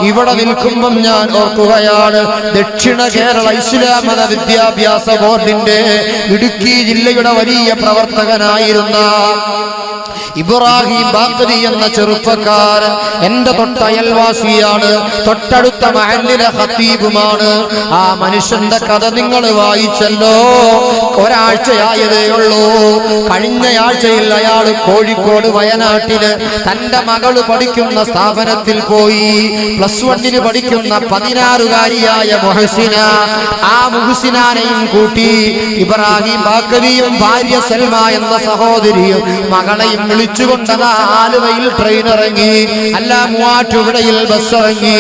ഇവിടെ നിൽക്കുമ്പം ഞാൻ ഓർക്കുകയാണ്, ദക്ഷിണ കേരള ഇസ്ലാം മത വിദ്യാഭ്യാസ ബോർഡിന്റെ ഇടുക്കി ജില്ലയുടെ വലിയ പ്രവർത്തകനായിരുന്ന ഇബ്രാഹിം ബാഖരി എന്ന ചെറുപ്പക്കാരൻ എന്റെ തൊട്ടയൽവാസിയാണ്, തൊട്ടടുത്ത മഹല്ലിലെ ഖത്തീബുമാണ്. ആ മനുഷ്യന്റെ കഥ നിങ്ങൾ വായിച്ചല്ലോ. ഒരാഴ്ചയായതേ ഉള്ളൂ. കഴിഞ്ഞയാഴ്ചയിൽ അയാൾ കോഴിക്കോട് വയനാട്ടില് തന്റെ മകള് പഠിക്കുന്ന സ്ഥാപനത്തിൽ പോയി. +1 പഠിക്കുന്ന 16-കാരിയായ മുഹസിന, ആ മുഹസിനെയും കൂട്ടി ഇബ്രാഹിം ബാഖരിയും ഭാര്യ സൽമ എന്ന സഹോദരിയും മകളെയും വിളിച്ചുകൊണ്ടതാ ആലുവയിൽ ട്രെയിൻ ഇറങ്ങി, അല്ല മൂവാറ്റുപുഴയിൽ ബസ് ഇറങ്ങി.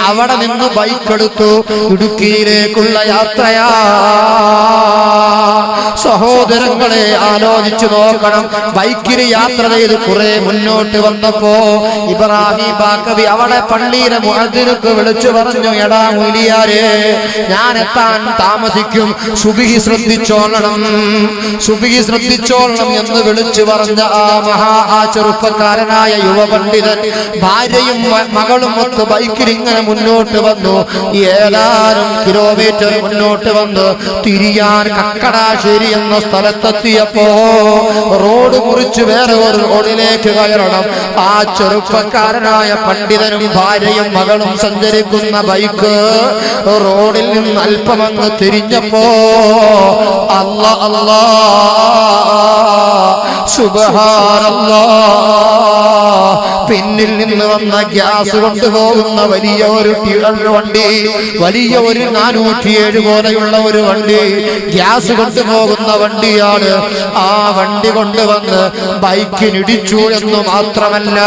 അവിടെ നിന്ന് ബൈക്ക് എടുത്തു, ഇടുക്കിയിലേക്കുള്ള യാത്രയാ. സഹോദരങ്ങളെ ആലോചിച്ചു നോക്കണം. ബൈക്കിൽ യാത്ര ചെയ്ത് കുറെ മുന്നോട്ട് വന്നപ്പോ ഇബ്രാഹിം ബാഖരി അവിടെ പള്ളിയിലെ മുഅദ്ദിനക്ക് വിളിച്ചു പറഞ്ഞു, എടാ മുലിയാരെ, ഞാൻ എത്താൻ താമസിക്കും, സുബ്ഹി ശ്രദ്ധിച്ചോളണം, സുബ്ഹി ശ്രദ്ധിച്ചോളണം എന്ന് വിളിച്ചു പറഞ്ഞ ആ ചെറുപ്പക്കാരനായ യുവപണ്ഡിതൻ ഭാര്യയും മകളും ഒത്ത് ബൈക്കിൽ ഇങ്ങനെ മുന്നോട്ട് വന്നു. ഏതാനും കിലോമീറ്റർ മുന്നോട്ട് വന്ന് തിരിയാൻ കക്കടാശ്ശേരി എന്ന സ്ഥലത്തെത്തിയപ്പോ റോഡ് മുറിച്ച് വേറെ ഒരു റോഡിലേക്ക് കയറണം. ആ ചെറുപ്പക്കാരനായ പണ്ഡിതനും ഭാര്യയും മകളും സഞ്ചരിക്കുന്ന ബൈക്ക് റോഡിൽ നിന്ന് അല്പമങ്ങ് തിരിഞ്ഞപ്പോ അല്ലാ സുബ്ഹാനല്ലാഹ്, പിന്നിൽ നിന്ന് വന്ന ഗ്യാസ് കൊണ്ടുപോകുന്ന വലിയ ഒരു വണ്ടി, വലിയ ഒരു 407 പോലെയുള്ള ഒരു വണ്ടി, ഗ്യാസ് കൊണ്ടുപോകുന്ന വണ്ടിയാണ്. ആ വണ്ടി കൊണ്ടുവന്ന് ബൈക്കിനിടിച്ചു എന്ന് മാത്രമല്ല,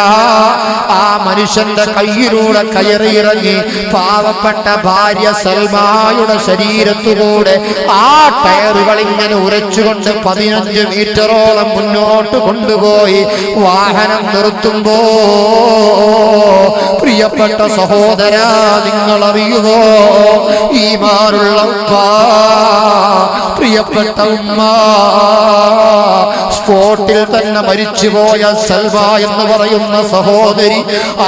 ആ മനുഷ്യന്റെ കയ്യിലൂടെ കയറിയിറങ്ങി പാവപ്പെട്ട ഭാര്യ സൽമായുടെ ശരീരത്തുകൂടെ ആ ടയറുകൾ ഇങ്ങനെ ഉരച്ചുകൊണ്ട് 15 മീറ്ററോളം മുന്നോട്ട് കൊണ്ടുപോയി വാഹനം നിർത്തുമ്പോ പ്രിയപ്പെട്ട സഹോദര, നിങ്ങൾ അറിയുമോ, ഈമാനുള്ള ഉപ്പ, പ്രിയപ്പെട്ട ഉമ്മ, സ്പോട്ടിൽ തന്നെ മരിച്ചുപോയ സൽവ എന്ന് പറയുന്ന സഹോദരി,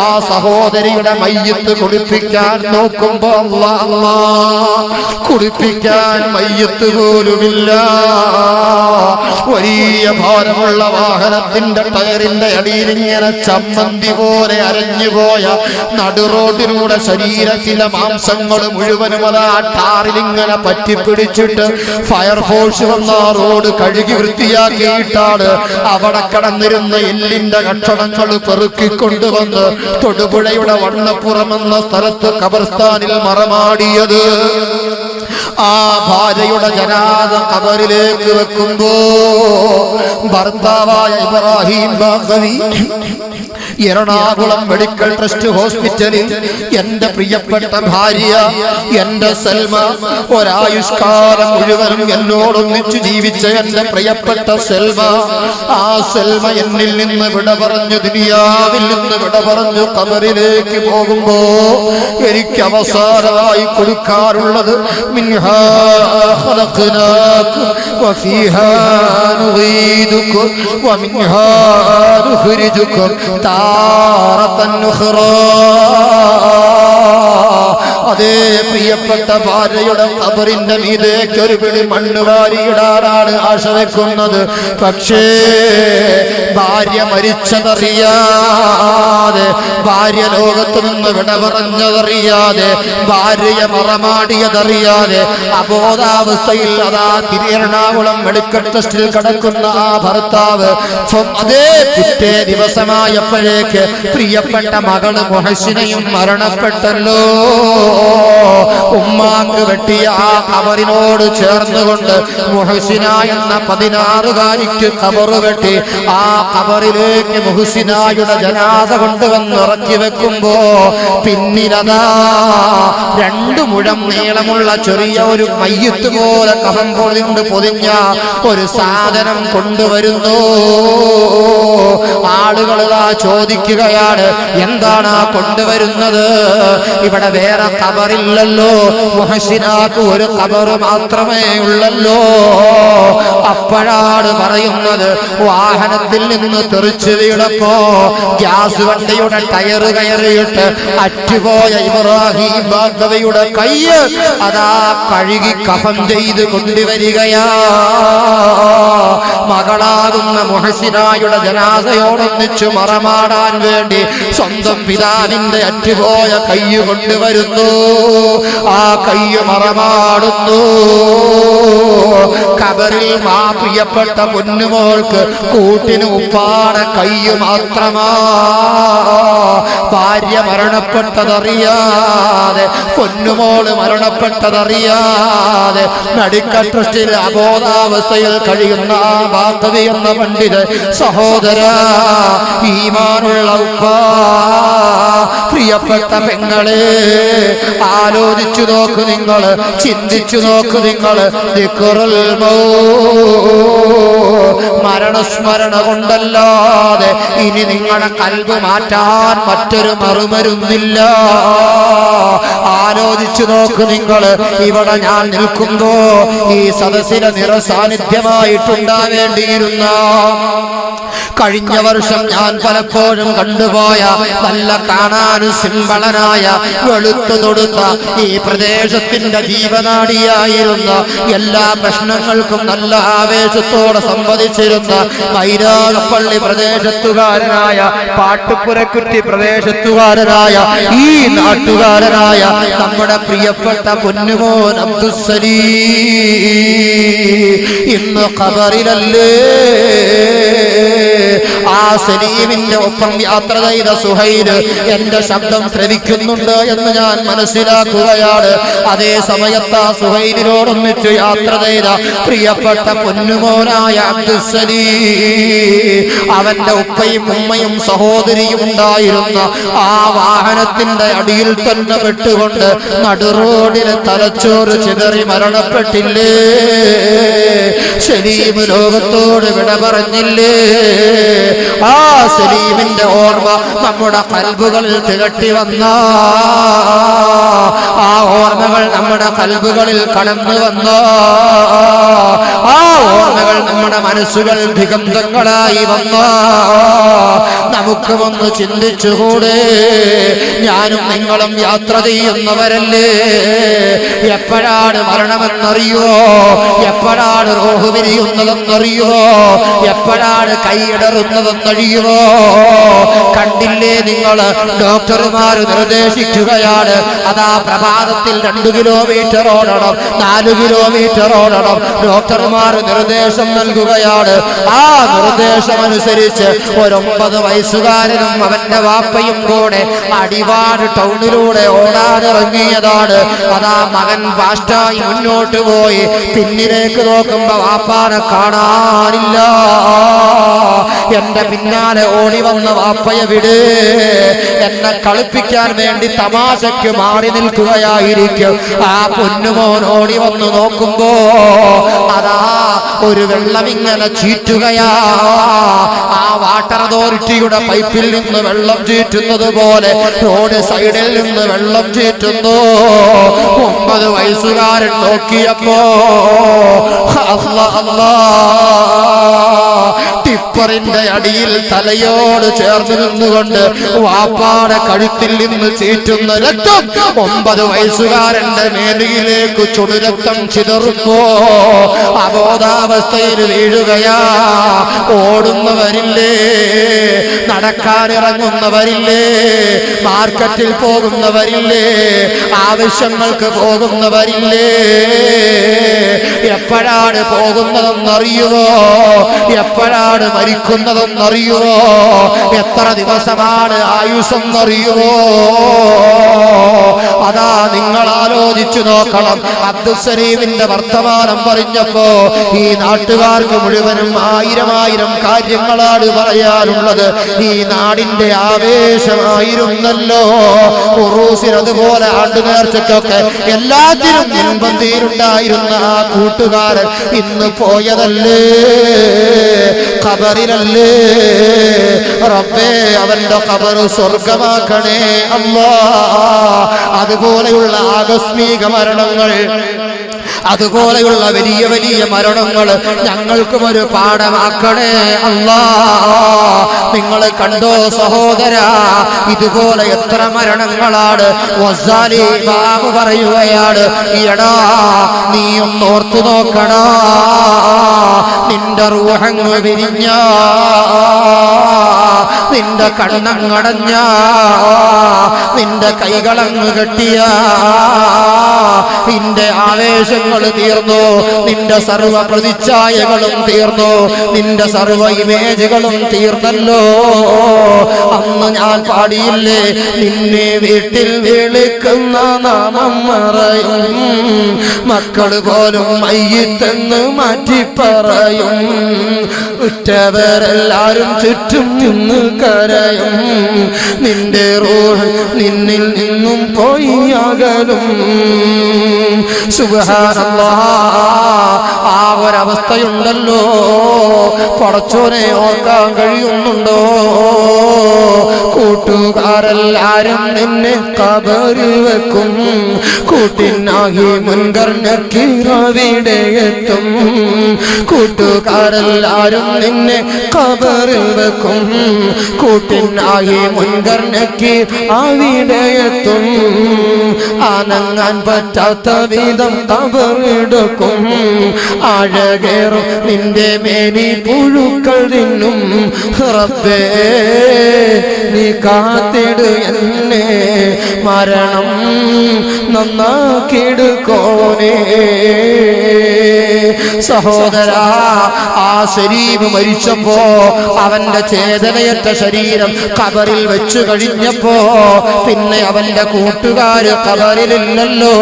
ആ സഹോദരിയുടെ മയ്യത്ത് കുടിപ്പിക്കാൻ നോക്കുമ്പോ അല്ലാ, കുടിപ്പിക്കാൻ മയ്യത്ത് പോലുമില്ല. വലിയ ഭാരമുള്ള വാഹനത്തിന്റെ ടയറിന്റെ അടിയിൽ ഇങ്ങനെ ചമ്മന്തി പോലെ അരഞ്ഞുപോയ നടുറോഡിലൂടെ ശരീരത്തിലെ മാംസങ്ങൾ മുഴുവനും അതാ ടാറിലിങ്ങനെ പറ്റിപ്പിടിച്ചിട്ട് ഫയർഫോഴ്സ് വന്ന റോഡ് കഴുകി വൃത്തിയാക്കിയിട്ടാണ് അവിടെ കടന്നിരുന്ന എല്ലിന്റെ കഷണങ്ങൾ പെറുക്കിക്കൊണ്ടുവന്ന് തൊടുപുഴയുടെ വണ്ണപ്പുറം എന്ന സ്ഥലത്ത് ഖബർസ്ഥാനിൽ മറമാടിയത്. ആ ഭാര്യയുടെ ജനാസ ഖബറിലേക്ക് വെക്കുമ്പോ ഭർത്താവായ ഇബ്രാഹിം ബാഖരി എറണാകുളം മെഡിക്കൽ ട്രസ്റ്റ് ഹോസ്പിറ്റലിൽ എന്റെ പ്രിയപ്പെട്ട ഭാര്യ, എന്റെ സൽമ, ഒരായുഷ്കാലം മുഴുവനും എന്നോടൊന്നിച്ചു ജീവിച്ച എന്റെ പ്രിയപ്പെട്ട സൽമ, ആ സൽമ എന്നിൽ നിന്ന് വിട പറഞ്ഞു, ദുനിയാവിൽ നിന്ന് വിട പറഞ്ഞു ഖബറിലേക്ക് പോകുമ്പോ എനിക്ക് അവസാനമായി കൊടുക്കാറുള്ളത് മിൻഹാ ഖലഖനാകും വഫീഹാ നുഈദുകും വമിൻഹാ നുഖ്രിജുകും താറത്തൻ ഉഖ്റാ. അതേ പ്രിയപ്പെട്ട ഭാര്യയുടെ ഖബറിന്റെ മീതേക്ക് ഒരു പിടി മണ്ണ് വാരിയിടാനാണ് ആശ വെക്കുന്നത്. പക്ഷേ ഭാര്യ മരിച്ചതറിയാതെ, ഭാര്യ ലോകത്ത് നിന്ന് വിട പറഞ്ഞതറിയാതെ, ഭാര്യയെ മറമാടിയതറിയാതെ അബോധാവസ്ഥയിൽ അതാ എറണാകുളം മെഡിക്കൽ ട്രസ്റ്റിൽ കിടക്കുന്ന ആ ഭർത്താവ് അതേ പിറ്റേ ദിവസമായപ്പോഴേക്ക് പ്രിയപ്പെട്ട മകള് മുഹസിനയും മരണപ്പെട്ടല്ലോ. ഉമ്മാക്ക് വെട്ടിയ ആ ഖബറിനോട് ചേർന്നുകൊണ്ട് മുഹസിന എന്ന 16-കാരിക്ക് ഖബറ് വെട്ടി ആ ഖബറിലേക്ക് മുഹസിനായുടെ ജനാസ കൊണ്ടുവന്ന് ഇറക്കി വെക്കുമ്പോ പിന്നിലതാ 2 മുഴം നീളമുള്ള ചെറിയ ഒരു മയ്യത്ത് പോലെ കഫൻ കൊണ്ട് പൊതിഞ്ഞ ഒരു സാധനം കൊണ്ടുവരുന്നു. ആളുകൾ ചോദിക്കുകയാണ്, എന്താണ് കൊണ്ടുവരുന്നത്? ഇവിടെ വേറെ ഖബറില്ലല്ലോ, മുഹസിനാക്ക് ഒരു ഖബർ മാത്രമേ ഉള്ളല്ലോ. അപ്പോഴാണ് പറയുന്നത്, വാഹനത്തിൽ നിന്ന് തെറിച്ചു വീണപ്പോ ഗ്യാസ് വണ്ടിയുടെ ടയറ് കയറിയിട്ട് അറ്റുപോയ ഇബ്രാഹിം ബാഗവയുടെ കൈ അതാ കഴുകി കഫൻ ചെയ്ത് കൊണ്ടുവരികയാ. മകളാകുന്ന മുഹസിനായുടെ ജനാസയോടൊന്നിച്ചു മറമാടാൻ വേണ്ടി സ്വന്തം പിതാവിന്റെ അറ്റുപോയ കൈ കൊണ്ടുവരുന്നു. ആ കൈ മറമാടുന്നു. ഖബറിൽ ആ പ്രിയപ്പെട്ട പൊന്നുമോൾക്ക് കൂട്ടിന് ഉപ്പാടെ കൈ മാത്രമാ. ഭാര്യ മരണപ്പെട്ടതറിയാതെ, പൊന്നുമോള് മരണപ്പെട്ടതറിയാതെ മെഡിക്കൽ ട്രസ്റ്റിൽ അബോധാവസ്ഥയിൽ കഴിയുന്ന ആ ബാധവി എന്ന പണ്ഡിത സഹോദര, ഈമാനുള്ള ഉപ്പ, പ്രിയപ്പെട്ട പെങ്ങളെ, ആലോചിച്ചു നോക്ക് നിങ്ങൾ, ചിന്തിച്ചു നോക്ക് നിങ്ങൾ. മരണസ്മരണ കൊണ്ടല്ലാതെ ഇനി നിങ്ങളുടെ കൽബ് മാറ്റാൻ മറ്റൊരു മറുമരുന്നില്ല. ആലോചിച്ചു നോക്ക് നിങ്ങൾ. ഇവിടെ ഞാൻ നിൽക്കുമ്പോ ഈ സദസ്സിലെ നിറസാന്നിധ്യമായിട്ടുണ്ടാവേണ്ടിയിരുന്ന, കഴിഞ്ഞ വർഷം ഞാൻ പലപ്പോഴും കണ്ടുപോയ നല്ല കാണാനും സിംബളനായ വെളുത്തു തൊടുത്ത ഈ പ്രദേശത്തിന്റെ ജീവനാടിയായിരുന്ന, എല്ലാ പ്രശ്നങ്ങൾക്കും നല്ല ആവേശത്തോടെ സംവദിച്ചിരുന്ന മൈരാഗപ്പള്ളി പ്രദേശത്തുകാരനായ, പാട്ടുപുരക്കുറ്റി പ്രദേശത്തുകാരനായ, ഈ നാട്ടുകാരനായ നമ്മുടെ പ്രിയപ്പെട്ട പൊന്നുമോൻ അബ്ദുസ്സലീം ഇന്ന് ഖബറിലല്ലേ. ആ സലീമിന്റെ ഒപ്പം യാത്ര ചെയ്ത സുഹൈല് എന്റെ ശബ്ദം ശ്രവിക്കുന്നുണ്ട് എന്ന് ഞാൻ മനസ്സിലാക്കുകയാണ്. അതേ സമയത്ത് ആ സുഹൈലിനോടൊന്നിച്ച് യാത്ര ചെയ്ത പ്രിയപ്പെട്ട പൊന്നുമോനായ അബ്ദുസ്സലീം, അവന്റെ ഉപ്പയും ഉമ്മയും സഹോദരിയും ഉണ്ടായിരുന്ന ആ വാഹനത്തിന്റെ അടിയിൽ തന്നെ പെട്ടുകൊണ്ട് നടുറോഡിലെ തലച്ചോറ് ചിതറി മരണപ്പെട്ടില്ലേ. സലീം ലോകത്തോട് വിട പറഞ്ഞില്ലേ. ആ സലീമിന്റെ ഓർമ്മ നമ്മുടെ ഖൽബുകളിൽ തികട്ടി വന്ന, ആ ഓർമ്മകൾ നമ്മുടെ ഖൽബുകളിൽ കടന്നു വന്ന, ആ ഓർമ്മകൾ നമ്മുടെ മനസ്സുകൾ ദിഗന്ധങ്ങളായി വന്ന, നമുക്ക് ഒന്ന് ചിന്തിച്ചുകൂടെ? ഞാനും നിങ്ങളും യാത്ര ചെയ്യുന്നവരല്ലേ. എപ്പോഴാണ് മരണമെന്നറിയോ? എപ്പോഴാണ് റൂഹ് പിരിയുന്നതെന്നറിയോ? എപ്പോഴാണ് കൈയിടറുന്നതെന്നറിയുമോ? കണ്ടില്ലേ നിങ്ങൾ? ഡോക്ടർമാർ നിർദ്ദേശിക്കുകയാണ്, അതാ പ്രഭാതത്തിൽ 2 കിലോമീറ്റർ ഓടണം, 4 കിലോമീറ്റർ ഓടണം. ഡോക്ടർമാർ നിർദ്ദേശം നൽകുകയാണ്. ആ നിർദ്ദേശമനുസരിച്ച് ഒരു 9 വയസ്സുകാരനും അവന്റെ വാപ്പയും കൂടെ അടിവാട് ടൗണിലൂടെ ഓടാനിറങ്ങിയതാണ്. അതാ മകൻ ഫാസ്റ്റായി മുന്നോട്ട് പോയി. പിന്നിലേക്ക് നോക്കുമ്പോ വാപ്പാനെ കാണാനില്ല. എന്റെ പിന്നാലെ ഓടി വന്ന വാപ്പയെ വിട്, എന്നെ കളിപ്പിക്കാൻ വേണ്ടി തമാശയ്ക്ക് മാറി നിൽക്കുകയായിരിക്കും. ആ പൊന്നുമോൻ ഓടി വന്നു നോക്കുമ്പോ അതാ ഒരു വെള്ളം ഇങ്ങനെ ചീറ്റുകയാ. ആ വാട്ടർ അതോറിറ്റിയുടെ പൈപ്പിൽ നിന്ന് വെള്ളം ചീറ്റുന്നത് പോലെ റോഡ് സൈഡിൽ നിന്ന് വെള്ളം ചീറ്റുന്നു. 9 വയസ്സുകാരൻ നോക്കിയപ്പോ ടിപ്പറിന്റെ അടിയിൽ തലയോട് ചേർന്ന് നിന്നുകൊണ്ട് വാപ്പാടെ കഴുത്തിൽ നിന്ന് ചീറ്റുന്ന രക്തം 9 വയസ്സുകാരന്റെ മേലിലേക്ക് ചുടുരക്തം ചിതറുമ്പോ അബോധാവസ്ഥയിൽ വീഴുകയാ. ഓടുന്നവരില്ലേ, നടക്കാനിറങ്ങുന്നവരില്ലേ, മാർക്കറ്റിൽ പോകുന്നവരില്ലേ, ആവശ്യങ്ങൾക്ക് പോകുന്നവരില്ലേ, എപ്പോഴാണ് പോകുന്നതെന്നറിയുമോ? എപ്പോഴാണ് മരിക്കുന്നതെന്നറിയുമോ? എത്ര ദിവസമാണ് ആയുസ്സെന്നറിയുമോ? അതാ നിങ്ങൾ ആലോചിച്ചു നോക്കണം. അബ്ദുസ്സലീമിന്റെ വർത്തമാനം പറഞ്ഞപ്പോ ഈ നാട്ടുകാർക്ക് മുഴുവനും 1000 കാര്യങ്ങളാണ് പറയാനുള്ളത്. ഈ നാടിന്റെ ആവേശമായിരുന്നല്ലോ ഉറൂസിന്, അതുപോലെ ആണ്ടുനേർച്ചയ്ക്കൊക്കെ എല്ലാത്തിനും മുൻപന്തിയിലുണ്ടായിരുന്ന ആ കൂട്ടുകാരൻ ഇന്ന് പോയതല്ലേ, ഖബറിലല്ലേ. റബ്ബേ, അവന്റെ ഖബർ സ്വർഗമാക്കണേ അല്ലാ. അതുപോലെയുള്ള ആകസ്മിക മരണങ്ങൾ, അതുപോലെയുള്ള വലിയ വലിയ മരണങ്ങൾ ഞങ്ങൾക്കും ഒരു പാഠമാക്കണേ അല്ലാ. നിങ്ങൾ കണ്ടോ സഹോദര, ഇതുപോലെ എത്ര മരണങ്ങളാണ്. വസാലി ബാബു പറയുകയാണ്, എടാ നീ ഒന്ന് ഓർത്തു നോക്കടാ, നിന്റെ റൂഹങ്ങ് വിരിഞ്ഞ, നിന്റെ കണ്ണങ്ങടഞ്ഞ, നിന്റെ കൈകളങ്ങ് കെട്ടിയ, നിന്റെ ആവേശങ്ങൾ തീർന്നു, നിന്റെ സർവ പ്രതിച്ഛായകളും തീർന്നു, നിന്റെ സർവ ഇമേജുകളും തീർന്നല്ലോ. അന്ന് ഞാൻ പാടിയില്ലേ, നിന്നെ വീട്ടിൽ വിളിക്കുന്ന നാമം മറയും, മക്കള് പോലും മയ്യിത്തെന്ന് മാറ്റി പറയും, ഉറ്റവരെല്ലാരും ചുറ്റും നിന്ന് കരയും, നിന്റെ റൂഹ് നിന്നിൽ നിന്നും പോയി അകലും. സുബ്ഹാനല്ലാഹ്, ആ ഒരവസ്ഥയുണ്ടല്ലോ. പടച്ചോനെ ഓർക്കാൻ കഴിയുന്നുണ്ടോ? കൂട്ടുകാരെല്ലാരും നിന്നെ ഖബറിൽ വെക്കും, കൂട്ടിനായി മുൻകർ നക്കീറവിടെ എത്തും. കൂട്ടുകാരെല്ലാരും നിന്നെ ഖബറിൽ വെക്കും, കൂട്ടിനായി മുൻകർ നക്കീർ അവിടെ എത്തും. അനങ്ങാൻ പറ്റാത്ത വിധം ഖബറെടുക്കും, അഴകേറും നിന്റെ മേനി പുഴുക്കൾ തിന്നും. റബ്ബേ നീ കാത്തിട് എന്നെ, മരണം നന്നാക്കിടുക്കോനേ. സഹോദര, ആ ശരീരം മരിച്ചപ്പോ അവന്റെ ചേതനയറ്റ ശരീരം ഖബറിൽ വെച്ചു കഴിഞ്ഞപ്പോ പിന്നെ അവന്റെ കൂട്ടുകാര് ഖബറിലില്ലല്ലോ,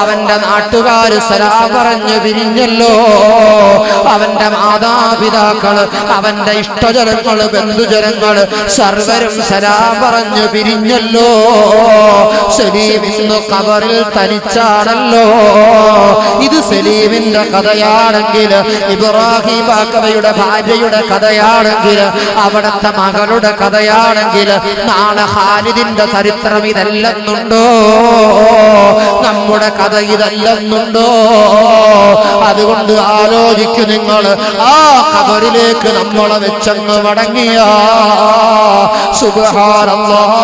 അവന്റെ നാട്ടുകാര് സലാം പറഞ്ഞു പിരിഞ്ഞല്ലോ, അവന്റെ മാതാപിതാക്കള്, അവന്റെ ഇഷ്ടജനങ്ങള്, ബന്ധുജനങ്ങള് സർവരും സലാം പറഞ്ഞു പിരിഞ്ഞല്ലോ. സലീം ഇന്ന് ഖബറിൽ തനിച്ചാണല്ലോ. ഇത് സലീമിന്റെ കഥയാണെങ്കിൽ, ഇബ്രാഹിം ബാക്കവയുടെ ഭാര്യയുടെ കഥയാണെങ്കിൽ, അവിടുത്തെ മകളുടെ കഥയാണെങ്കിൽ, നാളെ ഖാലിദിന്റെ ചരിത്രം ഇതല്ലെന്നുണ്ടോ? നമ്മുടെ കഥ ഇതല്ലെന്നുണ്ടോ? അതുകൊണ്ട് ആലോചിക്കു നിങ്ങൾ, ആ ഖബറിലേക്ക് നമ്മളെ വെച്ചങ്ങ് മടങ്ങിയ സുബ്ഹാനല്ലാഹ്,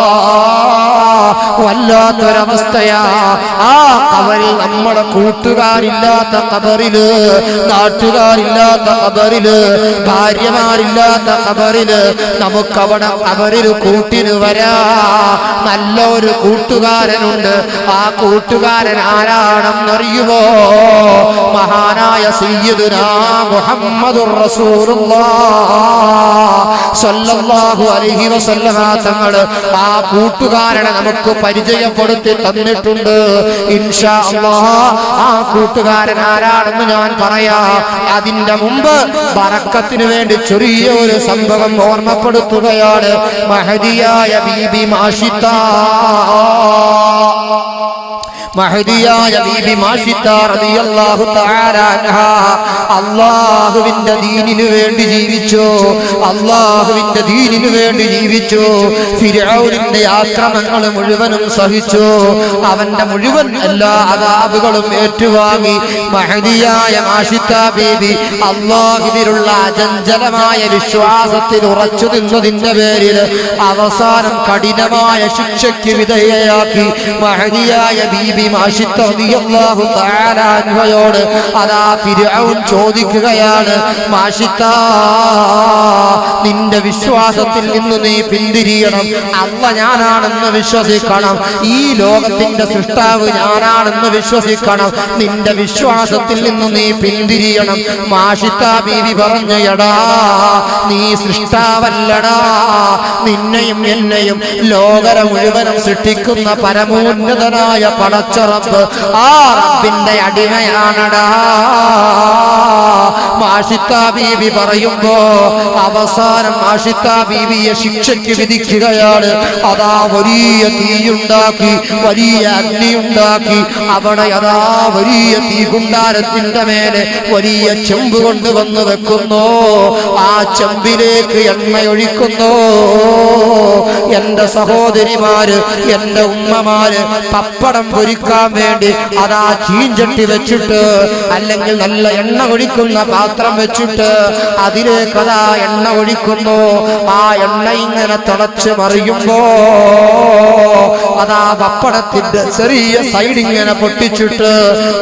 വല്ലാത്തൊരവസ്ഥയാ. ആ ഖബറിൽ നമ്മുടെ കൂട്ടുകാരില്ലാത്ത ഖബറില്, നാട്ടുകാരില്ലാത്ത ഖബറില്, ഭാര്യമാരില്ലാത്ത ഖബറില് നമുക്കവിടെ ഖബറിൽ കൂട്ടിന് വരാ നല്ലൊരു കൂട്ടുകാരനുണ്ട്. ആ കൂട്ടുകാരൻ ആരാണെന്നറിയുമോ? മഹാനായ സയ്യിദുനാ മുഹമ്മദുർ റസൂലുള്ളാഹ് സ്വല്ലല്ലാഹു അലൈഹി വസല്ലമ തങ്ങൾ ആ കൂട്ടുകാരനെ നമുക്ക് പരിചയപ്പെടുത്തി തന്നിട്ടുണ്ട്. ഇൻഷാ അല്ലാഹ് ആ കൂട്ടുകാരൻ ആരാണെന്ന് ഞാൻ പറയാം. അതിന്റെ മുമ്പ് ബറക്കത്തിന് വേണ്ടി ചെറിയ ഒരു സംഭവം ഓർമ്മപ്പെടുത്തുകയാണ്. മഹദിയായ ബീബി മാഷിത്ത, മഹദിയായ ബീബി മാഷിത്ത റളിയല്ലാഹു തആല അൻഹാ അല്ലാഹുവിന്റെ ദീനിനു വേണ്ടി ജീവിച്ചു, അല്ലാഹുവിന്റെ ദീനിനു വേണ്ടി ജീവിച്ചു. ഫിർഔനിന്റെ ആക്രമണങ്ങൾ മുഴുവനും സഹിച്ചു, അവന്റെ മുഴുവൻ എല്ലാ അദാബുകളും ഏറ്റുവാങ്ങി. മഹദിയായ മാഷിത്ത ബീബി അല്ലാഹുവിലുള്ള അചഞ്ചലമായ വിശ്വാസത്തിൽ ഉറച്ചു നിന്നതിന്റെ പേരിൽ അവസാനം കഠിനമായ ശിക്ഷയ്ക്ക് വിധേയയാക്കി. മഹദിയായ ബീബി മാഷിത്ത റളിയല്ലാഹു തആല അൻഹയോട് അതാ ഫിർഔൻ ചോദിക്കുകയാണ്, മാഷിത്ത, നിന്റെ വിശ്വാസത്തിൽ നിന്ന് നീ പിന്തിരിയണം, അല്ല ഞാനാണെന്ന് വിശ്വസിക്കണം, ഈ ലോകത്തിന്റെ സൃഷ്ടാവ് ഞാനാണെന്ന് വിശ്വസിക്കണം, നിന്റെ വിശ്വാസത്തിൽ നിന്ന് നീ പിന്തിരിയണം. മാഷിത്ത ബീവി പറഞ്ഞു, എടാ നീ സൃഷ്ടാവല്ലടാ, നിന്നെയും എന്നെയും ലോകര മുഴുവനും സൃഷ്ടിക്കുന്ന പരമോന്നതനായ പടച്ച പടച്ച റബ്ബ് ആ റബ്ബിന്റെ അടിമയാണടാ. മാഷിത്താ ബീവി പറയുമ്പോ അവസാനം മാഷിത്താ ബീവിയെ ശിക്ഷയ്ക്ക് വിധിക്കുകയാണ്. അതാ വലിയ തീയുണ്ടാക്കി, വലിയ അഗ്നിയുണ്ടാക്കി, അവിടെ അതാ വലിയ തീകുണ്ടാരത്തിന്റെ മേലെ വലിയ ചെമ്പ് കൊണ്ടുവന്ന് വെക്കുന്നു. ആ ചെമ്പിലേക്ക് എണ്ണയൊഴിക്കുന്നു. എന്റെ സഹോദരിമാര്, എന്റെ ഉമ്മമാര് പപ്പടം പൊരിക്കാൻ വേണ്ടി അതാ ചീഞ്ചട്ടി വെച്ചിട്ട്, അല്ലെങ്കിൽ നല്ല എണ്ണ ഒഴിക്കുന്ന പാത്രം വെച്ചിട്ട് അതിലേക്ക് അതാ എണ്ണ ഒഴിക്കുന്നു. ആ എണ്ണ ഇങ്ങനെ തിളച്ച് മറിയുമ്പോ അതാ പപ്പടത്തിന്റെ ചെറിയ സൈഡ് ഇങ്ങനെ പൊട്ടിച്ചിട്ട്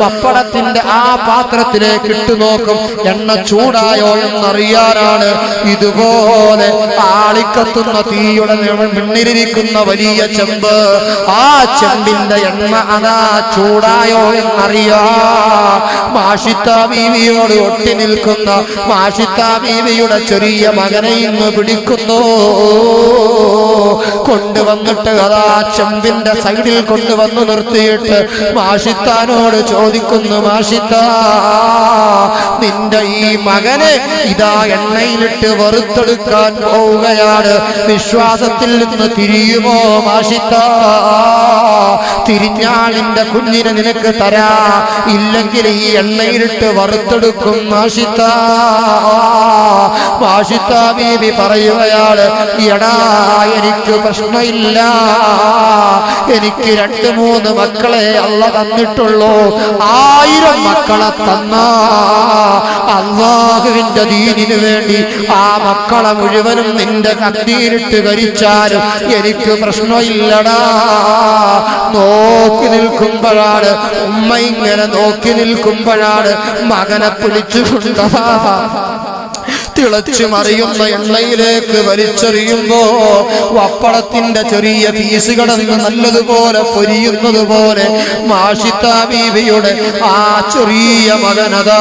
പപ്പടത്തിന്റെ ആ പാത്രത്തിലേക്ക് ഇട്ടു നോക്കും. എണ്ണ ചൂടായോ എന്നറിയാനാണ്. ഇതുപോലെ ആളിക്കത്തുന്ന തീയുടെ മുന്നിലിരിക്കുന്ന വലിയ ചെമ്പ്, ആ ചെമ്പിന്റെ എണ്ണ അതാ ചൂടായോ എന്നറിയാ മാഷിത്താ ബീവിയോട് ഒട്ടി നിൽക്കുന്ന മാഷിത്താ ബീവിയുടെ ചെറിയ മകനെ ഇന്ന് പിടിക്കുന്നു. കൊണ്ടുവന്നിട്ട് അതാ ചെമ്പിന്റെ സൈഡിൽ കൊണ്ടുവന്ന് നിർത്തിയിട്ട് മാഷിത്താനോട് ചോദിക്കുന്നു, മാഷിത്താ, നിന്റെ ഈ മകനെ ഇതാ എണ്ണയിലിട്ട് വറുത്തെടുക്കാൻ പോവുകയാണ്. വിശ്വാസത്തിൽ നിന്ന് തിരിയുമോ മാഷിത്താ? തിരിഞ്ഞാൽ നിന്റെ കുഞ്ഞിനെ നിനക്ക് തരാ, ഇല്ലെങ്കിൽ ഈ എണ്ണയിലിട്ട് വറുത്തെടുക്കും മാഷിത്താ. മാഷിത്താ ബീവി പറയുകയാണ്, എടാ എനിക്ക് പ്രശ്നമില്ല, എനിക്ക് 2-3 മക്കളെ അള്ള തന്നിട്ടുള്ളൂ. 1000 മക്കളെ തന്ന അല്ലാഹുവിന്റെ ദീനിനു വേണ്ടി ആ മക്കളെ മുഴുവനും നിന്റെ കത്തിയിലിട്ട് കരിച്ചാലും എനിക്ക് പ്രശ്നമില്ലടാ. നോക്കി നിൽക്കുമ്പോഴാണ്, ഉമ്മ ഇങ്ങനെ നോക്കി നിൽക്കുമ്പോഴാണ് മകനെ പിടിച്ചുകൊണ്ടാ തിളച്ചു മറിയുന്ന എണ്ണയിലേക്ക് വലിച്ചെറിയുമ്പോ വപ്പടത്തിന്റെ ചെറിയ പീസ് കടന്ന് നല്ലതുപോലെ പൊരിയുന്നത് പോലെ മാഷിത്താ ബീവിയുടെ ആ ചെറിയ മകനതാ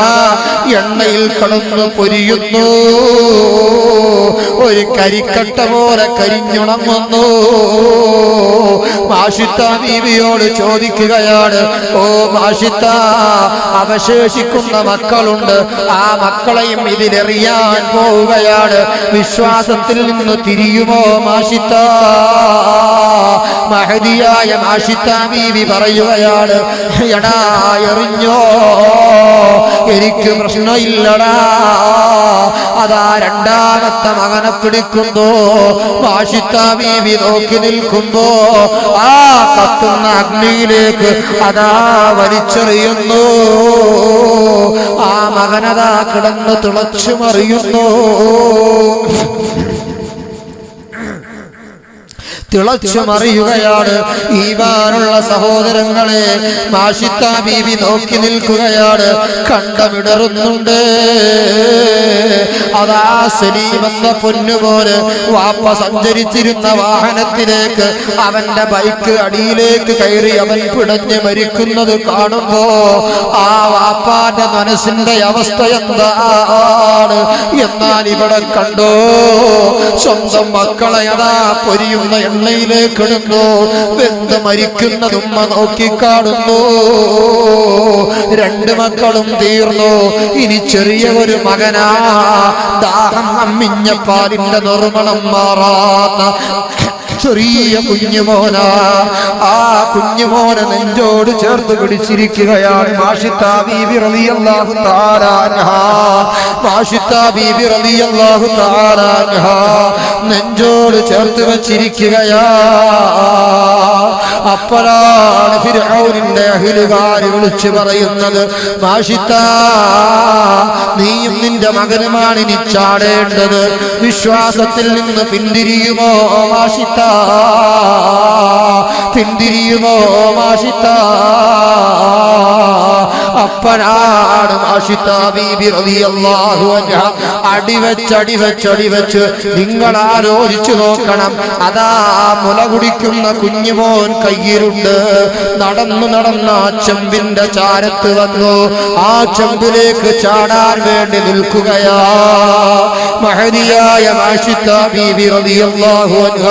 എണ്ണയിൽ കടന്ന് പൊരിയുന്നു. ഒരു കരിക്കട്ട പോലെ കരിഞ്ഞുണങ്ങുന്നു. മാഷിത്താ ബീവിയോട് ചോദിക്കുകയാണ്, ഓ മാഷിത്താ, അവശേഷിക്കുന്ന മക്കളുണ്ട്, ആ മക്കളെയും ഇതിലെറിയാൻ പോവുകയാണ്. വിശ്വാസത്തിൽ നിന്ന് തിരിയുമോ മാഷിത്താ? മഹദിയായ മാഷിത്താ ബീവി പറയുകയാണ്, എടാ എറിഞ്ഞോ, എനിക്ക് പ്രശ്നമില്ലടാ. അതാ 2ാമത്തെ മകനെ പിടിക്കുന്നു. മാഷിത്താ ബീവി നോക്കി നിൽക്കുമ്പോ ആ കത്തുന്ന അഗ്നിയിലേക്ക് അതാ വലിച്ചെറിയുന്നു. ആ മകനതാ കിടന്ന് തിളച്ചു മറിയുന്നു. തിളച്ചു മറിയുകയാണ്. ഈമാനുള്ള സഹോദരങ്ങളെ, മാഷിത്താ ബീവി നോക്കി നിൽക്കുകയാണ്. കണ്ടമിടറുന്നുണ്ട്. അതാ സലീം എന്ന പൊന്നുപോലെ വാപ്പ സഞ്ചരിച്ചിരുന്ന വാഹനത്തിലേക്ക് അവന്റെ ബൈക്ക് അടിയിലേക്ക് കയറി അവൻ പിടഞ്ഞ് മരിക്കുന്നത് കാണുമ്പോ ആ വാപ്പാന്റെ മനസ്സിന്റെ അവസ്ഥ എന്താണ്? എന്നാൽ ഇവിടെ കണ്ടോ, സ്വന്തം മക്കളെ അതാ പൊരിയുന്ന എണ്ണയിലേക്ക് ഇടുന്നു. വെന്ത് മരിക്കുന്നത് ഉമ്മ നോക്കിക്കാണുന്നു. 2 മക്കളും തീർന്നു. ഇനി ചെറിയ ഒരു മകനാ, ദാഹം അമ്മിഞ്ഞ പാലിന്റെ നിർമ്മണം മാറാത്ത ചെറിയ കുഞ്ഞുമോനാ. ആ കുഞ്ഞുമോനെ നെഞ്ചോട് ചേർത്ത് പിടിച്ചിരിക്കുകയാണ് മാഷിത്താ ബീബി റളിയല്ലാഹു തആല അൻഹാ. മാഷിത്താ ബീബി റളിയല്ലാഹു തആല അൻഹാ നെഞ്ചോട് ചേർത്ത് വെച്ചിരിക്കുകയാ. അപ്പോഴാണ് ഫിർഔനിന്റെ അഹ്ലുകാര് വിളിച്ചു പറയുന്നത്, മാഷിത്താ, നീയും നിന്റെ മകനുമാണ് ഇനി ചാടേണ്ടത്. വിശ്വാസത്തിൽ നിന്ന് പിന്തിരിയുമോ മാഷിത്താ? പിന്തിരിയുമോ മാഷിത്താ? അപ്പോഴാണ് ആഷിത ബീബി റളിയല്ലാഹു അൻഹ അടിവെച്ച് നിങ്ങൾ ആലോചിച്ചു നോക്കണം. അതാ മുല കുടിക്കുന്ന കുഞ്ഞുമോൻ കയ്യിലുണ്ട്. നടന്ന ചെമ്പിന്റെ ചാരത്ത് വന്നു. ആ ചെമ്പിലേക്ക് ചാടാൻ വേണ്ടി നിൽക്കുകയാ. മഹദിയായ ആഷിത ബീബി റളിയല്ലാഹു അൻഹ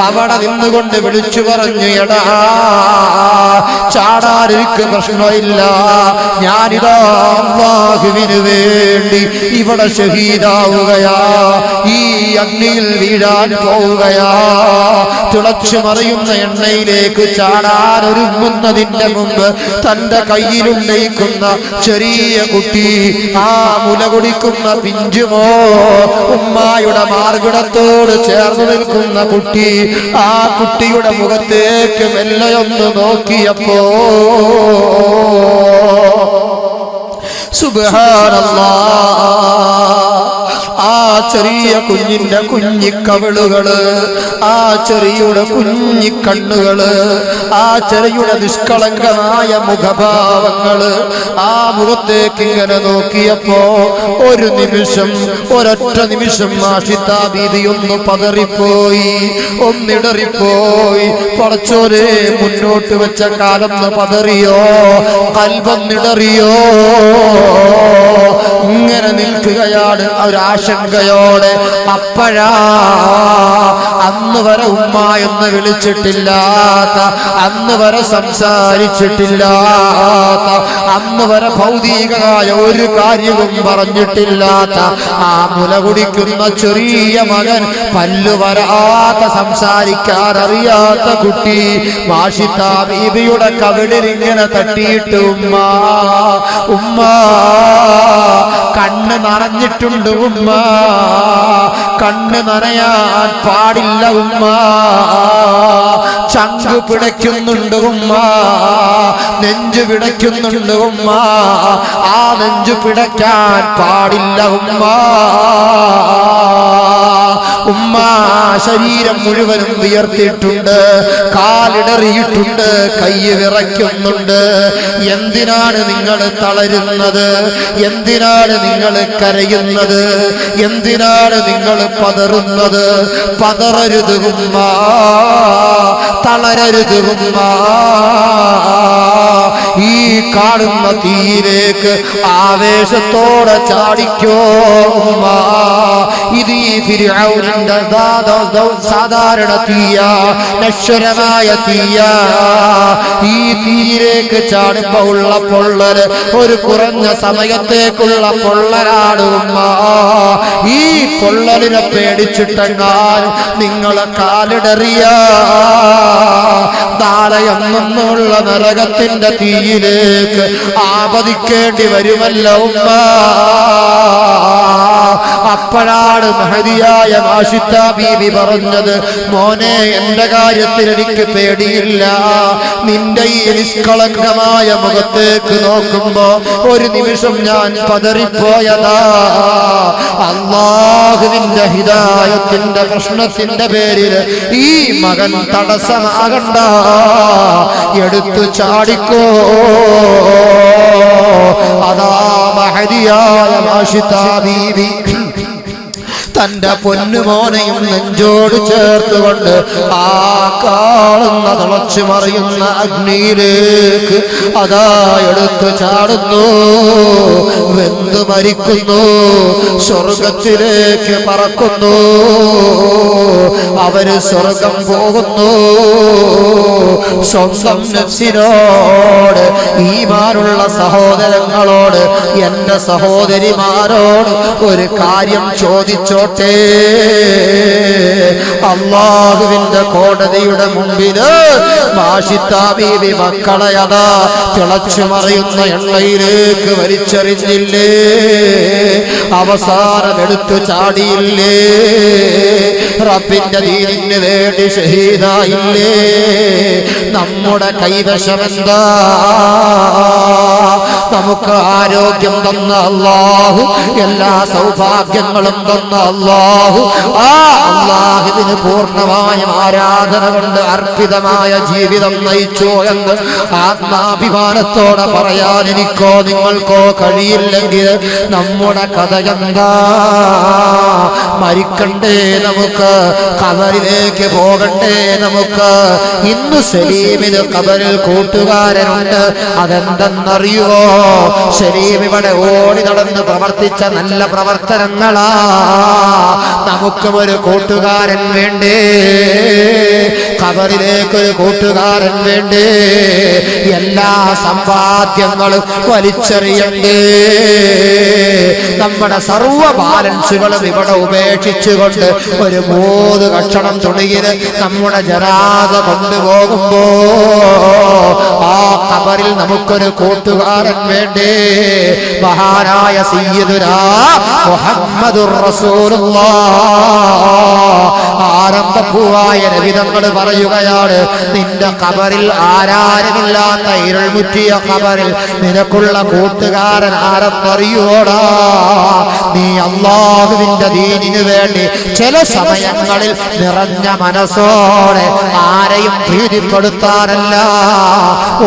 അവിടെ നിന്നുകൊണ്ട് വിളിച്ചു പറഞ്ഞു, എടാ ചാടാനെനിക്ക് പ്രശ്നമില്ല, ഞാനിതാ അല്ലാഹുവിന് വേണ്ടി ഇവിടെ ഷഹീദാവുകയാ, ഈ അഗ്നിയിൽ വീഴാൻ പോവുകയാ. തിളച്ചു മറിയുന്ന എണ്ണയിലേക്ക് ചാടാൻ ഒരുങ്ങുന്നതിന്റെ മുമ്പ് തന്റെ കയ്യിലുന്നയിക്കുന്ന ചെറിയ കുട്ടി, ആ മുല കുടിക്കുന്ന പിഞ്ചുമോ ഉമ്മായുടെ മാർഗിടത്തോട് ചേർന്ന് നിൽക്കുന്ന കുട്ടി, ആ കുട്ടിയുടെ മുഖത്തേക്ക് മെല്ലയൊന്ന് നോക്കിയപ്പോ സുബ്ഹാനല്ലാഹ്, ആ ചെറിയ കുഞ്ഞിന്റെ കുഞ്ഞിക്കവിളുകള്, ആ ചെറിയുടെ കുഞ്ഞിക്കണ്ണുകള്, ആ ചെറിയുടെ നിഷ്കളങ്കമായ മുഖഭാവങ്ങള്, ആ മുഖത്തേക്ക് ഇങ്ങനെ നോക്കിയപ്പോ ഒരു നിമിഷം, ഒരൊറ്റ നിമിഷം ആഷിത ബീബി ഒന്ന് പതറിപ്പോയി, ഒന്നിടറിപ്പോയി. പടച്ചോനെ, മുന്നോട്ട് വെച്ച കാലൊന്ന് പതറിയോ, കൽബൊന്നിടറിയോ? ഇങ്ങനെ നിൽക്കുകയാണ് ഒരാശങ്കയോടെ. അപ്പോഴാ അന്ന് വരെ ഉമ്മ എന്ന് വിളിച്ചിട്ടില്ലാത്ത, അന്ന് വരെ സംസാരിച്ചിട്ടില്ലാത്ത, അന്ന് വരെ ഭൗതികമായ ഒരു കാര്യവും പറഞ്ഞിട്ടില്ലാത്ത ആ മുല കുടിക്കുന്ന ചെറിയ മകൻ, പല്ലു വരാത്ത, സംസാരിക്കാൻ അറിയാത്ത കുട്ടി ആഷിത ബീബിയുടെ കവിളിലിങ്ങനെ തട്ടിയിട്ട്, ഉമ്മ ഉമ്മ, കണ്ണ് നനഞ്ഞിട്ടുണ്ട് ഉമ്മ, കണ്ണ് നനയാൻ പാടില്ല ഉമ്മ, ചങ്കു പിടയ്ക്കുന്നുണ്ട് ഉമ്മ, നെഞ്ചു പിടയ്ക്കുന്നുണ്ട് ഉമ്മ, ആ നെഞ്ചു പിടയ്ക്കാൻ പാടില്ല ഉമ്മ. ഉമ്മ ശരീരം മുഴുവനും വിയർത്തിയിട്ടുണ്ട്, കാലിടറിയിട്ടുണ്ട്, കൈ വിറയ്ക്കുന്നുണ്ട്. എന്തിനാണ് നിങ്ങൾ തളരുന്നത്? എന്തിനാണ് നിങ്ങൾ കരയുന്നത്? എന്തിനാണ് നിങ്ങൾ പതറുന്നത്? പതറരുത് ഉമ്മ, തളരരുത് ഉമ്മ. ഈ കാണുന്ന തീയിലേക്ക് ആവേശത്തോടെ ചാടിക്കോ ഉമ്മ. ഇത് ഈ ഫിർഔനിന്റെ സാധാരണ തീയ, നശ്വരമായ തീയ. ഈ തീയിലേക്ക് ചാടുമ്പോ ഉള്ള പൊള്ളല് ഒരു കുറഞ്ഞ സമയത്തേക്കുള്ള പൊള്ളലാണ് ഉമ്മ. ഈ പൊള്ളലിനെ പേടിച്ചിട്ടെങ്ങാനും നിങ്ങളെ കാലിടറിയ നാളെ എന്നുള്ള നരകത്തിന്റെ തീയിലേക്ക് ആപതിക്കേണ്ടി വരുമല്ലോ ഉമ്മ. അപ്പോഴാണ് മഹദിയായ ആഷിത ബീബി പറഞ്ഞത്, മോനെ, എന്റെ കാര്യത്തിൽ എനിക്ക് പേടിയില്ല. നിന്റെ ഈ നിഷ്കളങ്കമായ മുഖത്തേക്ക് നോക്കുമ്പോ ഒരു നിമിഷം ഞാൻ പതറിപ്പോയതാ. അല്ലാഹുവിന്റെ ഹിദായത്തിന്റെ പ്രശ്നത്തിന്റെ പേരിൽ ഈ മകൻ തടസ്സമാകണ്ട, എടുത്തു ചാടിക്കോ. അതാ മഹദിയായ ആഷിത ബീബി തന്റെ പൊന്നുമോനെയും നെഞ്ചോട് ചേർത്തുകൊണ്ട് ആ കാണുന്ന തിളച്ചു മറിയുന്ന അഗ്നിയിലേക്ക് അതാ എടുത്തു ചാടുന്നു, വെന്തു മരിക്കുന്നു, സ്വർഗത്തിലേക്ക് പറക്കുന്നു. അവര് സ്വർഗം പോകുന്നു. സ്വന്തം നഫ്സിനോട്, ഈമാനുള്ള സഹോദരങ്ങളോട്, എന്റെ സഹോദരിമാരോട് ഒരു കാര്യം ചോദിച്ചോട്ടെ. അല്ലാഹുവിന്റെ കോടതിയുടെ മുമ്പില് ആഷിത ബീബി മക്കളെ അതാ തിളച്ചു മറിയുന്ന എണ്ണയിലേക്ക് വലിച്ചെറിഞ്ഞില്ലേ? അവസാനം എടുത്തു ചാടിയില്ലേ? റബ്ബിന്റെ ദീനിന് വേണ്ടി ഷഹീദായില്ലേ? നമ്മുടെ കൈവശമെന്താ? നമുക്ക് ആരോഗ്യം തന്ന അല്ലാഹു, എല്ലാ സൗഭാഗ്യങ്ങളും തന്ന അല്ലാഹു, ആ അല്ലാഹുവിന് പൂർണ്ണമായ ആരാധന കൊണ്ട് അർപ്പിതമായ ജീവിതം നയിച്ചു എന്ന് ആത്മാഭിമാനത്തോടെ പറയാൻ എനിക്കോ നിങ്ങൾക്കോ കഴിയില്ലെങ്കിൽ നമ്മുടെ കഥ എന്താ? മരിക്കണ്ടേ നമുക്ക്, ഖബറിലേക്ക് പോകണ്ടേ നമുക്ക്. ഇന്ന് സലീമിന് ഖബറിൽ കൂട്ടുകാരനുണ്ട്. അതെന്തെന്നറിയുവോ? സലീം ഇവിടെ ഓടി നടന്ന് പ്രവർത്തിച്ച നല്ല പ്രവർത്തനങ്ങളാ. നമുക്കും ഒരു കൂട്ടുകാരൻ വേണ്ടേ? ഖബറിലേക്കൊരു കൂട്ടുകാരൻ വേണ്ടേ? എല്ലാ സമ്പാദ്യങ്ങളും വലിച്ചെറിയണ്ടേ? നമ്മുടെ സർവ്വ ബാലൻസുകളും ഇവിടെ ഉപേക്ഷിച്ചുകൊണ്ട് ഒരു 3 കഷണം തുണിയില് നമ്മുടെ ജനാസ കൊണ്ടുപോകുമ്പോ ആ ഖബറിൽ നമുക്കൊരു കൂട്ടുകാരൻ വേണ്ടേ? മഹാനായ സയ്യിദുനാ മുഹമ്മദുർ റസൂലുള്ളാഹ് ആരംഭപ്പൂവായ നബിതങ്ങൾ പറയുകയാണ്, നിന്റെ ഖബറിൽ ആരാരുമില്ലാത്ത ഇരുൾമുറ്റിയ ഖബറിൽ നിനക്കുള്ള കൂട്ടുകാരൻ ആരെന്നറിയോടാ? നീ അല്ലാഹുവിന്റെ ദീനിനു വേണ്ടി ചില സമയങ്ങളിൽ നിറഞ്ഞ മനസ്സോടെ ആരെയും പ്രീതിപ്പെടുത്താനല്ല,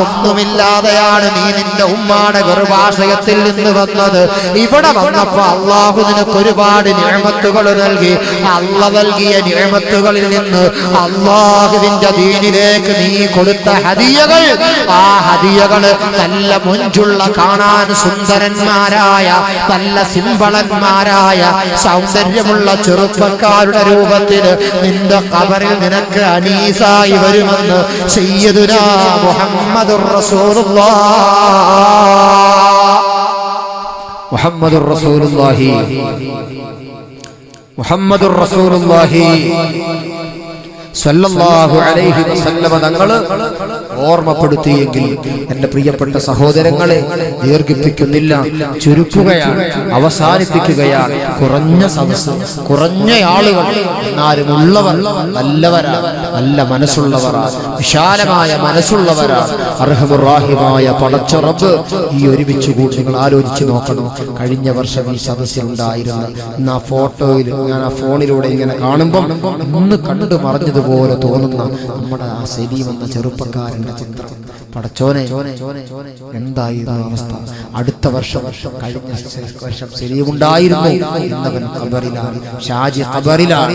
ഒന്നുമില്ലാതെയാണ് നീ നിന്റെ ഉമ്മാടെ ഗർഭാശയത്തിൽ നിന്ന് വന്നത്. ഇവിടെ വന്നപ്പോ അല്ലാഹു നിനക്ക് ഒരുപാട് നിഅമത്തുകൾ നൽകി. അല്ലാഹു നൽകിയ നിഅമത്തുകളിൽ നിന്ന് അല്ലാഹുവിന്റെ ദീനിലേക്ക് നീ കൊടുത്ത ഹദിയകൾ, ആ ഹദിയകൾ നല്ല മുഞ്ചുള്ള, കാണാൻ സുന്ദരന്മാരായ, നല്ല സിംബളന്മാരായ, സൗന്ദര്യമുള്ള ചെറുപ്പക്കാരുടെ രൂപത്തിൽ നിന്റെ ഖബറിൽ നിനക്ക് അനീസായി വരുമെന്ന് സയ്യിദുനാ മുഹമ്മദുർ റസൂലുള്ളാഹ് മുഹമ്മദുർ റസൂലുള്ളാഹി മുഹമ്മദുർ റസൂലുള്ളാഹി സല്ലല്ലാഹു അലൈഹി വസല്ലം തങ്ങള് ഓർമ്മപ്പെടുത്തിയെങ്കിൽ എന്റെ പ്രിയപ്പെട്ട സഹോദരങ്ങളെ ദീർഘിപ്പിക്കുന്നില്ല, ചുരുക്കുകയാണ്, അവസാനിപ്പിക്കുകയാണ്. കുറഞ്ഞ സദസ്സ്, കുറഞ്ഞ ആളുകൾ, എന്നാലും ഉള്ളവർ നല്ലവരാണ്, നല്ല മനസ്സുള്ളവരാണ്, വിശാലമായ മനസ്സുള്ളവരാണ്. അർഹമുർ റഹീമായ പടച്ച റബ്ബ് ഈ ഒരുമിച്ച് കൂടി നിങ്ങൾ ആലോചിച്ച് നോക്കണം. കഴിഞ്ഞ വർഷം ഈ സദസ്സിലുണ്ടായിരുന്ന ആ ഫോട്ടോയിൽ, ഞാൻ ആ ഫോണിലൂടെ ഇങ്ങനെ കാണുമ്പം ഒന്ന് കണ്ടു മറഞ്ഞതുപോലെ തോന്നുന്ന നമ്മുടെ ആ സലീം എന്ന ചെറുപ്പക്കാരന്റെ ചിത്രം. പടച്ചോനെ, എന്തായിരുന്നു അവസ്ഥ? അടുത്ത വർഷം, കഴിഞ്ഞ വർഷം സലീം ഉണ്ടായിരുന്നു, ഇന്നവൻ ഖബറിലാണ്, ഷാജി ഖബറിലാണ്,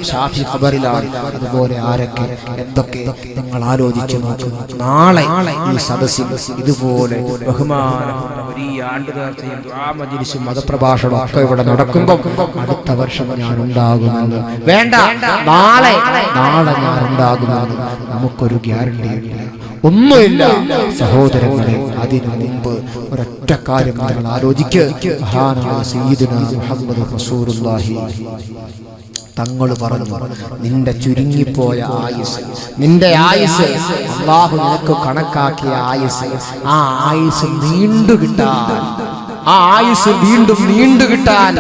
ഷാഫി ഖബറിലാണ്. അതുപോലെ ആരൊക്കെ എന്തൊക്കെ നിങ്ങൾ ആലോചിച്ച് നോക്കുക. നാളെ ഈ സദസ്സിൽ ഇതുപോലെ ബഹുമാനപ്പെട്ട വലിയ ആണ്ടുനേർച്ചയും ദുആ മജ്‌ലിസും മതപ്രഭാഷണവും ഒക്കെ ഇവിടെ നടക്കുമ്പോൾ അടുത്ത വർഷം ഞാൻ ഉണ്ടാകുമെന്ന് വേണ്ട, നാളെ ഞാൻ ഉണ്ടാകുമെന്ന് നമുക്കൊരു ഗ്യാരണ്ടി ഇല്ല, ഒന്നുമില്ല. സഹോദരങ്ങളെ, അതിനു മുമ്പ് ഒരൊറ്റ കാര്യം നിങ്ങൾ ആലോചിക്കുക. മഹാനായ സയ്യിദുനാ മുഹമ്മദ് റസൂലുള്ളാഹി തങ്ങൾ പറഞ്ഞു, നിന്റെ ചുരുങ്ങിപ്പോയ ആയുസ്, നിന്റെ ആയുസ്, അല്ലാഹു നിനക്ക് കണക്കാക്കിയ ആയുസ്, ആ ആയുസ് നീണ്ടു കിട്ടാൻ, ആ ആയുസ് വീണ്ടും നീണ്ടു കിട്ടാൻ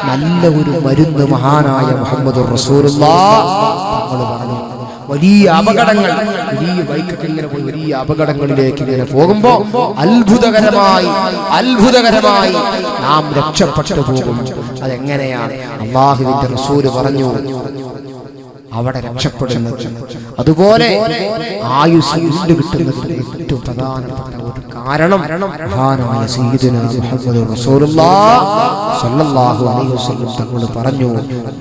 നല്ല ഒരു മരുന്ന് മഹാനായ മുഹമ്മദ് റസൂലുള്ളാഹി തങ്ങൾ പറഞ്ഞു. വലിയ അപകടങ്ങൾ, വലിയ ബൈക്കൊക്കെ ഇങ്ങനെ പോയി വലിയ അപകടങ്ങളിലേക്ക് ഇങ്ങനെ പോകുമ്പോ അത്ഭുതകരമായി നാം രക്ഷപ്പെട്ടു പോകും. അതെങ്ങനെയാണ്? അല്ലാഹുവിന്റെ റസൂല് പറഞ്ഞു അവിടെ രക്ഷപ്പെടുന്നത്. അതുപോലെ ആയുസ് വീണ്ടു കിട്ടുന്നതിന് ഏറ്റവും പ്രധാനപ്പെട്ട ഒരു കാരണം മഹാനായ സയ്യിദുനാ മുഹമ്മദ് റസൂലുള്ളാഹി സ്വല്ലല്ലാഹു അലൈഹി വസല്ലം തങ്ങൾ പറഞ്ഞു,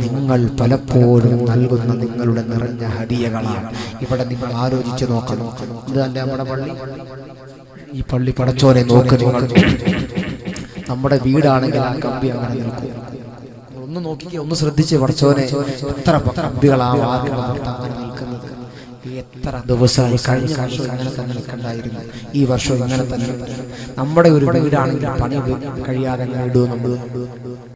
നിങ്ങൾ പലപ്പോഴും നൽകുന്ന നിങ്ങളുടെ നിറഞ്ഞ ഹദിയകളാണ്. ഇവിടെ നിങ്ങൾ ആലോചിച്ച് നോക്കണം. ഇതല്ലേ നമ്മുടെ പള്ളി? ഈ പള്ളി പടച്ചോനെ നോക്ക് നിങ്ങൾ. നമ്മുടെ വീടാണെങ്കിൽ ആ കമ്പി അങ്ങനെ നിൽക്കും. ഒന്ന് നോക്കിക്കേ, ഒന്ന് ശ്രദ്ധിച്ച് പടച്ചോനെ, എത്ര കമ്പികളാണ് നിൽക്കുന്നത്. എത്ര ദിവസമായി കഴിഞ്ഞ വർഷം ഇങ്ങനെ തന്നെ നിൽക്കണ്ടായിരുന്നു, ഈ വർഷം ഇങ്ങനെ തന്നെ. നമ്മുടെ ഒരു വീടാണെങ്കിൽ പണി കഴിയാതെ ഇടും നമ്മൾ.